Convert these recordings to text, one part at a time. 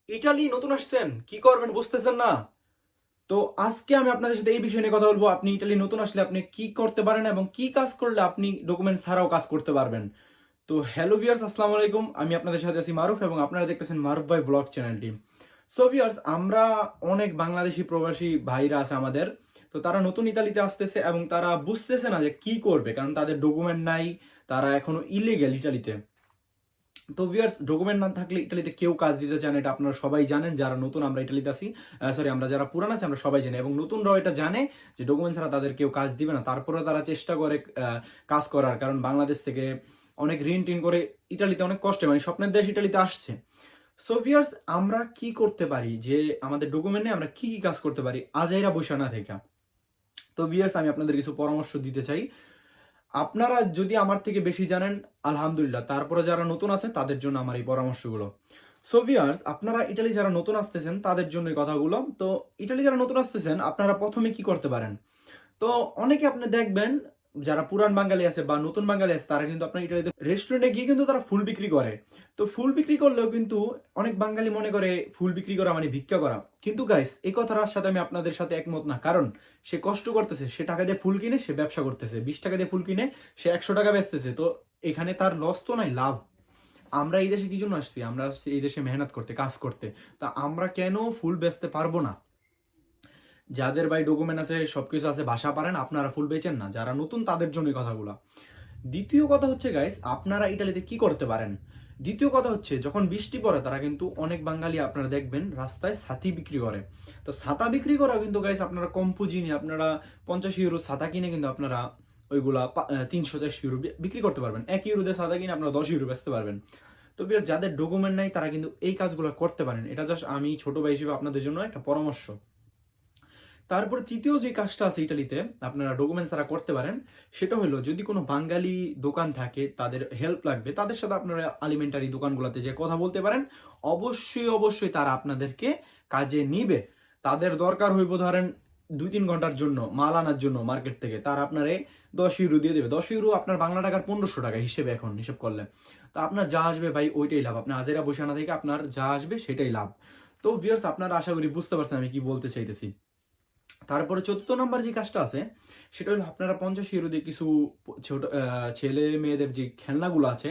Italy নতুন আসছেন, কি করবেন বুঝতেছেন না? তো আজকে আমি আপনাদের সাথে এই বিষয় নিয়ে কথা বলবো। আপনি ইটালি নতুন আসলে আপনি কি করতে পারেন এবং কি কাজ করলে আপনি ডকুমেন্ট ছাড়াও কাজ করতে পারবেন। তো হ্যালো ভিউয়ার্স, আসসালামু আলাইকুম। আমি আপনাদের সাথে আছি মারুফ এবং আপনারা দেখতেছেন মারুফ ভাই ব্লগ চ্যানেলটি। সো ভিউয়ার্স, আমরা অনেক বাংলাদেশি প্রবাসী ভাইরা আছে আমাদের। তো তারা নতুন ইতালিতে আসতেছে এবং তারা বুঝতেছে না যে কি করবে, কারণ তাদের ডকুমেন্ট নাই। তারা এখনো ইলিগেল ইটালিতে। তো ভিউয়ার্স, ডকুমেন্ট না থাকলে ইটালিতে কেউ কাজ দিতে চান, এটা আপনারা সবাই জানেন। যারা নতুন আমরা ইটালিতে আছি, সরি, আমরা যারা পুরান আছি আমরা সবাই জানি, এবং নতুনরাও এটা জানে যে ডকুমেন্ট ছাড়া তাদের কেউ কাজ দিবে না। তারপরে তারা চেষ্টা করে কাজ করার, কারণ বাংলাদেশ থেকে অনেক ঋণ টিন করে ইটালিতে অনেক কষ্টে, মানে স্বপ্নের দেশ ইটালিতে আসছে। সো ভিউয়ার্স, আমরা কি করতে পারি যে আমাদের ডকুমেন্ট নিয়ে আমরা কি কি কাজ করতে পারি আজাইরা বসে না থেকে? তো ভিউয়ার্স, আমি আপনাদের কিছু পরামর্শ দিতে চাই। আপনারা যদি আমার থেকে বেশি জানেন আলহামদুলিল্লাহ, তারপরে যারা নতুন আছেন তাদের জন্য আমার এই পরামর্শগুলো। সো ভিউয়ার্স, আপনারা ইটালি যারা নতুন আসতেছেন তাদের জন্য এই কথাগুলো। তো ইটালি যারা নতুন আসতেছেন, আপনারা প্রথমে কি করতে পারেন? তো অনেকে আপনি দেখবেন যারা পুরান বাঙালি আছে বা নতুন বাঙালি আছে, তারা কিন্তু আপনার ইটালিতে রেস্টুরেন্টে গিয়ে কিন্তু তারা ফুল বিক্রি করে। তো ফুল বিক্রি করলেও কিন্তু অনেক বাঙালি মনে করে ফুল বিক্রি করা মানে ভিক্ষা করা। কিন্তু গাইস, এই কথাটার সাথে আমি আপনাদের সাথে একমত না। কারণ সে কষ্ট করতেছে, সে টাকা দিয়ে ফুল কিনে সে ব্যবসা করতেছে, 20 টাকা দিয়ে ফুল কিনে সে 100 টাকা বেচতেছে। তো এখানে তার লস তো নাই, লাভ। আমরা এই দেশে কি জন্য আসছি? আমরা আসছি এই দেশে মেহনত করতে, কাজ করতে। তা আমরা কেন ফুল বেচতে পারবো না? যাদের ভাই ডকুমেন্ট আছে, সবকিছু আছে, ভাষা পারেন, আপনারা ফুল বেচেন না। যারা নতুন তাদের জন্য কথাগুলো। দ্বিতীয় কথা হচ্ছে গাইস, আপনারা ইটালিতে কি করতে পারেন? দ্বিতীয় কথা হচ্ছে, যখন বৃষ্টি পড়ে তারা কিন্তু অনেক বাঙালি আপনারা দেখবেন রাস্তায় ছাতি বিক্রি করে। তো ছাতা বিক্রি করা কিন্তু গাইস আপনারা কম পুঁজি নিয়ে আপনারা 50 ইউরো ছাতা কিনে কিন্তু আপনারা ওইগুলা 300-400 ইউরো বিক্রি করতে পারবেন। 1 ইউরো দিয়ে ছাতা কিনে আপনারা 10 ইউরো বেচতে পারবেন। তো যাদের ডকুমেন্ট নাই তারা কিন্তু এই কাজগুলো করতে পারেন। এটা জাস্ট আমি ছোট ভাই হিসেবে আপনাদের জন্য একটা পরামর্শ। তারপরে তৃতীয় যে কাজটা আছে ইটালিতে আপনারা ডকুমেন্টস ছাড়া করতে পারেন, সেটা হলো যদি কোনো বাঙালি দোকান থাকে, তাদের হেল্প লাগবে, তাদের সাথে আপনারা আলিমেন্টারি দোকানগুলোতে যে কথা বলতে পারেন। অবশ্যই অবশ্যই তারা আপনাদেরকে কাজে নিবে। তাদের দরকার হইব ধরেন 2-3 ঘন্টার জন্য মাল আনার জন্য মার্কেট থেকে, তারা আপনারে 10 ইউরো দিয়ে দেবে। 10 ইউরো আপনার বাংলা টাকার 1500 টাকা হিসেবে, এখন হিসেব করলে। তো আপনার যা আসবে ভাই ওইটাই লাভ। আপনি হাজারা বসে আনা থেকে আপনার যা আসবে সেটাই লাভ। তো ভিউয়ার্স, আপনারা আশা করি বুঝতে পারছেন আমি কি বলতে চাইতেছি। তারপরে চতুর্থ নাম্বার যে কাজটা আছে, সেটা হলো আপনারা 50 ইউরো দিয়ে কিছু ছোট ছেলে মেয়েদের যে খেলনাগুলো আছে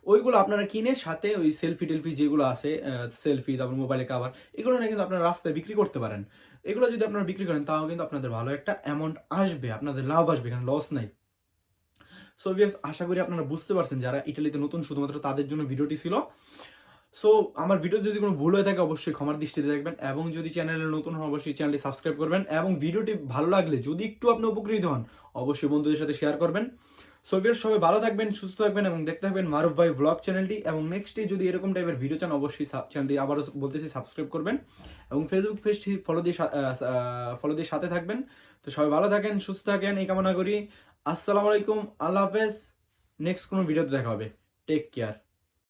ওইগুলো আপনারা কিনে, সাথে ওই সেলফি টেলফি যেগুলো আছে, সেলফি, তারপর মোবাইলে কাভার, এগুলো নিয়ে কিন্তু আপনারা রাস্তায় বিক্রি করতে পারেন। এগুলো যদি আপনারা বিক্রি করেন তাও কিন্তু আপনাদের ভালো একটা অ্যামাউন্ট আসবে, আপনাদের লাভ আসবে, এখানে লস নাই। সো ভিউয়ার্স, আশা করি আপনারা বুঝতে পারছেন। যারা ইটালিতে নতুন, শুধুমাত্র তাদের জন্য ভিডিওটি ছিল। সো আমার ভিডিও যদি কোনো ভুল হয়ে থাকে অবশ্যই ক্ষমার দৃষ্টিতে দেখবেন, এবং যদি চ্যানেলে নতুন হন অবশ্যই চ্যানেলটি সাবস্ক্রাইব করবেন, এবং ভিডিওটি ভালো লাগলে যদি একটু আপনি উপকৃত হন অবশ্যই বন্ধুদের সাথে শেয়ার করবেন। সো ভিউয়ার্স, সবাই ভালো থাকবেন, সুস্থ থাকবেন এবং দেখতে থাকবেন মারুফ ভাই ব্লগ চ্যানেলটি। এবং নেক্সটে যদি এরকম টাইপের ভিডিও চান অবশ্যই চ্যানেলটি আবারও বলতেছি সাবস্ক্রাইব করবেন, এবং ফেসবুক পেজটি ফলো দিয়ে সাথে থাকবেন। তো সবাই ভালো থাকেন, সুস্থ থাকেন এই কামনা করি। আসসালামু আলাইকুম, আল্লাহ হাফেজ। নেক্সট কোনো ভিডিওতে দেখা হবে। Take care.